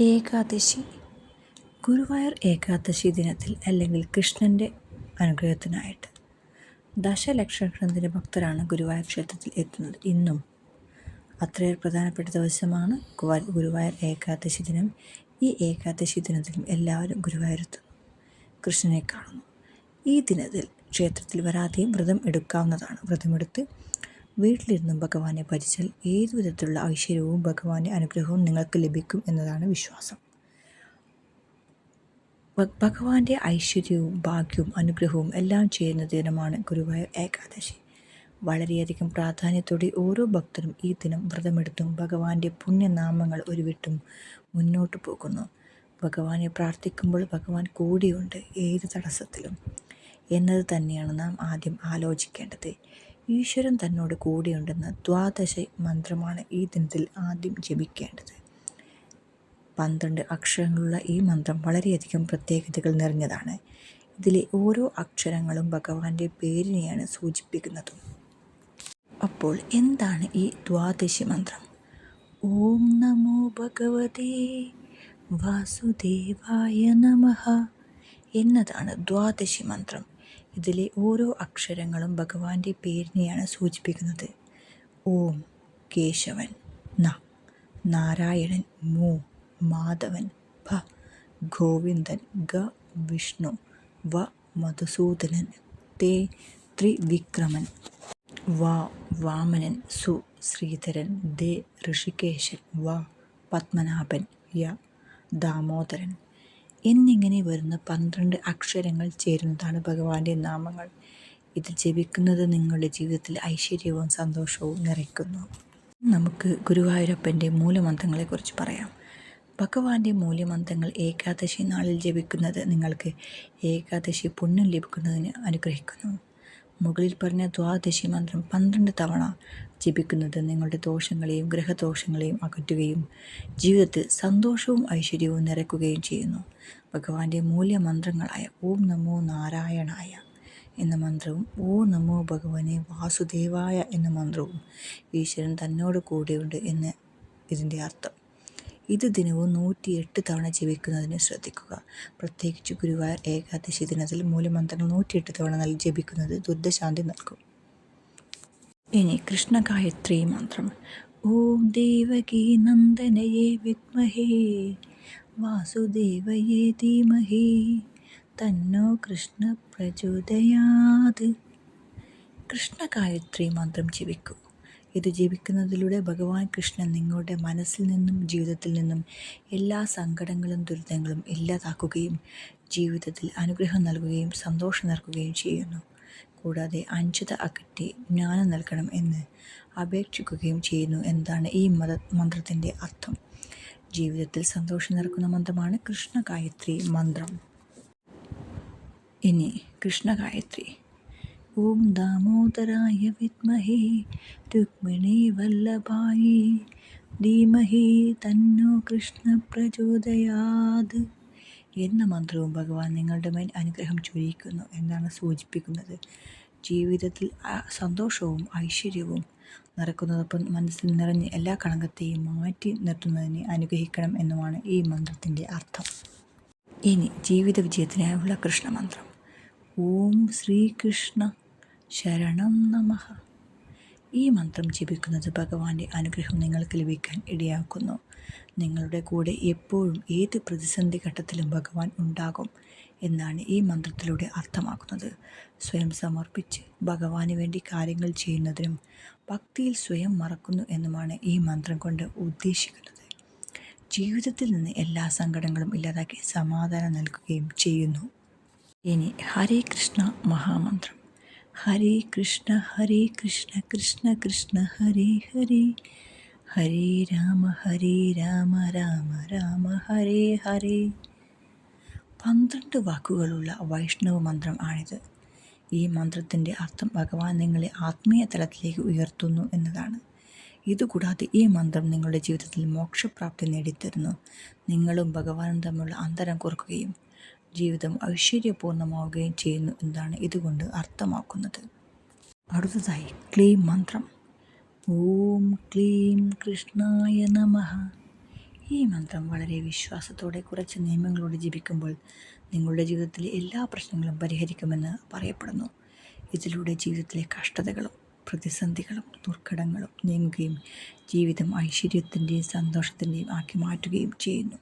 ഏകാദശി. ഗുരുവായൂർ ഏകാദശി ദിനത്തിൽ അല്ലെങ്കിൽ കൃഷ്ണൻ്റെ അനുഗ്രഹത്തിനായിട്ട് ദശലക്ഷക്കണക്കിന് ഭക്തരാണ് ഗുരുവായൂർ ക്ഷേത്രത്തിൽ എത്തുന്നത്. ഇന്നും അത്രയേറെ പ്രധാനപ്പെട്ട ദിവസമാണ് ഗുരുവായൂർ ഏകാദശി ദിനം. ഈ ഏകാദശി ദിനത്തിലും എല്ലാവരും ഗുരുവായൂരെത്തുന്നു, കൃഷ്ണനെ കാണുന്നു. ഈ ദിനത്തിൽ ക്ഷേത്രത്തിൽ വരാതെയും വ്രതം എടുക്കാവുന്നതാണ്. വ്രതമെടുത്ത് വീട്ടിലിരുന്നും ഭഗവാനെ ഭജിച്ചാൽ ഏതു വിധത്തിലുള്ള ഐശ്വര്യവും ഭഗവാന്റെ അനുഗ്രഹവും നിങ്ങൾക്ക് ലഭിക്കും എന്നതാണ് വിശ്വാസം. ഭഗവാന്റെ ഐശ്വര്യവും ഭാഗ്യവും അനുഗ്രഹവും എല്ലാം ചെയ്യുന്ന ദിനമാണ് ഗുരുവായൂർ ഏകാദശി. വളരെയധികം പ്രാധാന്യത്തോടെ ഓരോ ഭക്തരും ഈ ദിനം വ്രതമെടുത്തും ഭഗവാന്റെ പുണ്യനാമങ്ങൾ ഉരുവിട്ടും മുന്നോട്ട് പോകുന്നു. ഭഗവാനെ പ്രാർത്ഥിക്കുമ്പോൾ ഭഗവാൻ കൂടിയുണ്ട് ഏത് തടസ്സത്തിലും എന്നത് തന്നെയാണ് നാം ആദ്യം ആലോചിക്കേണ്ടത്. ഈശ്വരൻ തന്നോട് കൂടിയുണ്ടെന്ന ദ്വാദശ മന്ത്രമാണ് ഈ ദിനത്തിൽ ആദ്യം ജപിക്കേണ്ടത്. 12 അക്ഷരങ്ങളുള്ള ഈ മന്ത്രം വളരെയധികം പ്രത്യേകതകൾ നിറഞ്ഞതാണ്. ഇതിലെ ഓരോ അക്ഷരങ്ങളും ഭഗവാന്റെ പേരിനെയാണ് സൂചിപ്പിക്കുന്നത്. അപ്പോൾ എന്താണ് ഈ ദ്വാദശി മന്ത്രം? ഓം നമോ ഭഗവതേ വാസുദേവായ നമഃ എന്നതാണ് ദ്വാദശി മന്ത്രം. ഇതിലെ ഓരോ അക്ഷരങ്ങളും ഭഗവാന്റെ പേരിനെയാണ് സൂചിപ്പിക്കുന്നത്. ഓം കേശവൻ, ന നാരായണൻ, മൂ മാധവൻ, ഭ ഗോവിന്ദൻ, ഗ വിഷ്ണു, വ മധുസൂദനൻ, തേ ത്രിവിക്രമൻ, വ വാമനൻ, സു ശ്രീധരൻ, ദേ ഋഷികേശൻ, വ പത്മനാഭൻ, യ ദാമോദരൻ എന്നിങ്ങനെ വരുന്ന 12 അക്ഷരങ്ങൾ ചേരുന്നതാണ് ഭഗവാന്റെ നാമങ്ങൾ. ഇത് ജപിക്കുന്നത് നിങ്ങളുടെ ജീവിതത്തിൽ ഐശ്വര്യവും സന്തോഷവും നിറയ്ക്കുന്നു. നമുക്ക് ഗുരുവായൂരപ്പൻ്റെ മൂലമന്ത്രങ്ങളെക്കുറിച്ച് പറയാം. ഭഗവാന്റെ മൂലമന്ത്രങ്ങൾ ഏകാദശി നാളിൽ ജപിക്കുന്നത് നിങ്ങൾക്ക് ഏകാദശി പുണ്യം ലഭിക്കുന്നതിന് അനുഗ്രഹിക്കുന്നു. മുകളിൽ പറഞ്ഞ ദ്വാദശി മന്ത്രം 12 തവണ ജപിക്കുന്നത് നിങ്ങളുടെ ദോഷങ്ങളെയും ഗ്രഹദോഷങ്ങളെയും അകറ്റുകയും ജീവിതത്തിൽ സന്തോഷവും ഐശ്വര്യവും നിറയ്ക്കുകയും ചെയ്യുന്നു. ഭഗവാന്റെ മൂല്യമന്ത്രങ്ങളായ ഓം നമോ നാരായണായ എന്ന മന്ത്രവും ഓം നമോ ഭഗവനെ വാസുദേവായ എന്ന മന്ത്രവും ഈശ്വരൻ തന്നോട് കൂടെയുണ്ട് എന്ന് ഇതിൻ്റെ അർത്ഥം. ഇത് ദിനവും 108 തവണ ജപിക്കുന്നതിന് ശ്രദ്ധിക്കുക. പ്രത്യേകിച്ച് ഗുരുവായൂർ ഏകാദശി ദിനത്തിൽ മൂലമന്ത്രങ്ങൾ 108 തവണ ജപിക്കുന്നത് ദുരിതശാന്തി നൽകും. ഇനി കൃഷ്ണ ഗായത്രി മന്ത്രം. ഓം ദേവകീ നന്ദനയേ വിദ്മഹേ വാസുദേവയേ ധീമഹി തന്നോ കൃഷ്ണ പ്രചോദയാത്. കൃഷ്ണ ഗായത്രി മന്ത്രം ജപിക്കൂ. ഇത് ജപിക്കുന്നതിലൂടെ ഭഗവാൻ കൃഷ്ണൻ നിങ്ങളുടെ മനസ്സിൽ നിന്നും ജീവിതത്തിൽ നിന്നും എല്ലാ സങ്കടങ്ങളും ദുരിതങ്ങളും ഇല്ലാതാക്കുകയും ജീവിതത്തിൽ അനുഗ്രഹം നൽകുകയും സന്തോഷം നൽകുകയും ചെയ്യുന്നു. കൂടാതെ അഞ്ചത അകറ്റി ജ്ഞാനം നൽകണം എന്ന് അപേക്ഷിക്കുകയും ചെയ്യുന്നു എന്നതാണ് ഈ മന്ത്രത്തിൻ്റെ അർത്ഥം. ജീവിതത്തിൽ സന്തോഷം നിറക്കുന്ന മന്ത്രമാണ് കൃഷ്ണ ഗായത്രി മന്ത്രം. ഇനി കൃഷ്ണ ഗായത്രി. ഓം ദാമോദരായ വിദ്മഹേ രുക്മിണീ വല്ലഭായി ധീമഹി തന്നോ കൃഷ്ണ പ്രചോദയാത് എന്ന മന്ത്രവും ഭഗവാൻ നിങ്ങളുടെ മേൽ അനുഗ്രഹം ചൊരിയിക്കുന്നു എന്നാണ് സൂചിപ്പിക്കുന്നത്. ജീവിതത്തിൽ സന്തോഷവും ഐശ്വര്യവും നിറക്കുന്നതൊപ്പം മനസ്സിൽ നിറഞ്ഞ് എല്ലാ കളങ്കത്തെയും മാറ്റി നിർത്തുന്നതിനെ അനുഗ്രഹിക്കണം എന്നുമാണ് ഈ മന്ത്രത്തിൻ്റെ അർത്ഥം. ഇനി ജീവിത വിജയത്തിനായുള്ള കൃഷ്ണമന്ത്രം. ഓം ശ്രീകൃഷ്ണ ശരണം നമഃ. ഈ മന്ത്രം ജപിക്കുന്നത് ഭഗവാന്റെ അനുഗ്രഹം നിങ്ങൾക്ക് ലഭിക്കാൻ ഇടയാക്കുന്നു. നിങ്ങളുടെ കൂടെ എപ്പോഴും ഏത് പ്രതിസന്ധി ഘട്ടത്തിലും ഭഗവാൻ ഉണ്ടാകും എന്നാണ് ഈ മന്ത്രത്തിലൂടെ അർത്ഥമാക്കുന്നത്. സ്വയം സമർപ്പിച്ച് ഭഗവാന് വേണ്ടി കാര്യങ്ങൾ ചെയ്യുന്നതിനും ഭക്തിയിൽ സ്വയം മറക്കുന്നു എന്നുമാണ് ഈ മന്ത്രം കൊണ്ട് ഉദ്ദേശിക്കുന്നത്. ജീവിതത്തിൽ നിന്ന് എല്ലാ സങ്കടങ്ങളും ഇല്ലാതാക്കി സമാധാനം നൽകുകയും ചെയ്യുന്നു. ഇനി ഹരേ കൃഷ്ണ മഹാമന്ത്രം. ഹരേ കൃഷ്ണ കൃഷ്ണ കൃഷ്ണ ഹരേ ഹരേ ഹരേ രാമ രാമ രാമ ഹരേ ഹരേ. 12 വാക്കുകളുള്ള വൈഷ്ണവ മന്ത്രം ആണിത്. ഈ മന്ത്രത്തിൻ്റെ അർത്ഥം ഭഗവാൻ നിങ്ങളെ ആത്മീയ തലത്തിലേക്ക് ഉയർത്തുന്നു എന്നതാണ്. ഇതുകൂടാതെ ഈ മന്ത്രം നിങ്ങളുടെ ജീവിതത്തിൽ മോക്ഷപ്രാപ്തി നേടിത്തരുന്നു. നിങ്ങളും ഭഗവാനും തമ്മിലുള്ള അന്തരം കുറക്കുകയും ജീവിതം ഐശ്വര്യപൂർണ്ണമാവുകയും ചെയ്യുന്നു എന്നതാണ് ഇതുകൊണ്ട് അർത്ഥമാക്കുന്നത്. അടുത്തതായി ക്ലീം മന്ത്രം. ഓം ക്ലീം കൃഷ്ണായ നമഃ ഈ മന്ത്രം വളരെ വിശ്വാസത്തോടെ കുറച്ച് നിയമങ്ങളോടെ ജപിക്കുമ്പോൾ നിങ്ങളുടെ ജീവിതത്തിലെ എല്ലാ പ്രശ്നങ്ങളും പരിഹരിക്കുമെന്ന് പറയപ്പെടുന്നു. ഇതിലൂടെ ജീവിതത്തിലെ കഷ്ടതകളും പ്രതിസന്ധികളും ദുർഘടങ്ങളും നീങ്ങുകയും ജീവിതം ഐശ്വര്യത്തിൻ്റെയും സന്തോഷത്തിൻ്റെയും ആക്കി മാറ്റുകയും ചെയ്യുന്നു.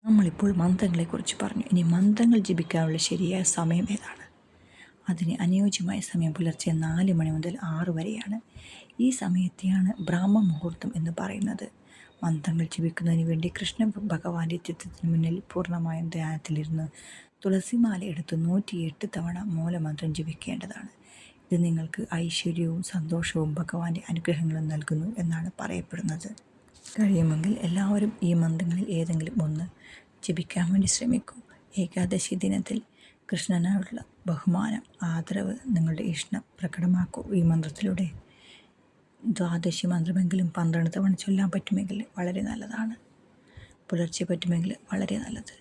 നമ്മളിപ്പോൾ മന്ത്രങ്ങളെക്കുറിച്ച് പറഞ്ഞു. ഇനി മന്ത്രങ്ങൾ ജപിക്കാനുള്ള ശരിയായ സമയം ഏതാണ്? അതിന് അനുയോജ്യമായ സമയം പുലർച്ചെ 4 മണി മുതൽ 6 വരെയാണ്. ഈ സമയത്തെയാണ് ബ്രാഹ്മ മുഹൂർത്തം എന്ന് പറയുന്നത്. മന്ത്രങ്ങൾ ജപിക്കുന്നതിന് വേണ്ടി കൃഷ്ണ ഭഗവാന്റെ ചിത്രത്തിന് മുന്നിൽ പൂർണ്ണമായും ധ്യാനത്തിലിരുന്ന് തുളസിമാല എടുത്ത് 108 തവണ മൂലമന്ത്രം ജപിക്കേണ്ടതാണ്. ഇത് നിങ്ങൾക്ക് ഐശ്വര്യവും സന്തോഷവും ഭഗവാന്റെ അനുഗ്രഹങ്ങളും നൽകുന്നു എന്നാണ് പറയപ്പെടുന്നത്. കഴിയുമെങ്കിൽ എല്ലാവരും ഈ മന്ത്രങ്ങളിൽ ഏതെങ്കിലും ഒന്ന് ജപിക്കാൻ വേണ്ടി ശ്രമിക്കൂ. ഏകാദശി ദിനത്തിൽ കൃഷ്ണനോടുള്ള ബഹുമാനം, ആദരവ്, നിങ്ങളുടെ ഇഷ്ടം പ്രകടമാക്കൂ. ഈ മന്ത്രത്തിലൂടെ ദ്വാദശി മന്ത്രമെങ്കിലും 12 തവണ ചൊല്ലാൻ പറ്റുമെങ്കിൽ വളരെ നല്ലതാണ്. പുലർച്ചെ പറ്റുമെങ്കിൽ വളരെ നല്ലത്.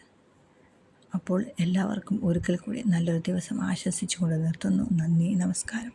അപ്പോൾ എല്ലാവർക്കും ഒരിക്കൽ കൂടി നല്ലൊരു ദിവസം ആശംസിച്ചുകൊണ്ട് നിർത്തുന്നു. നന്ദി, നമസ്കാരം.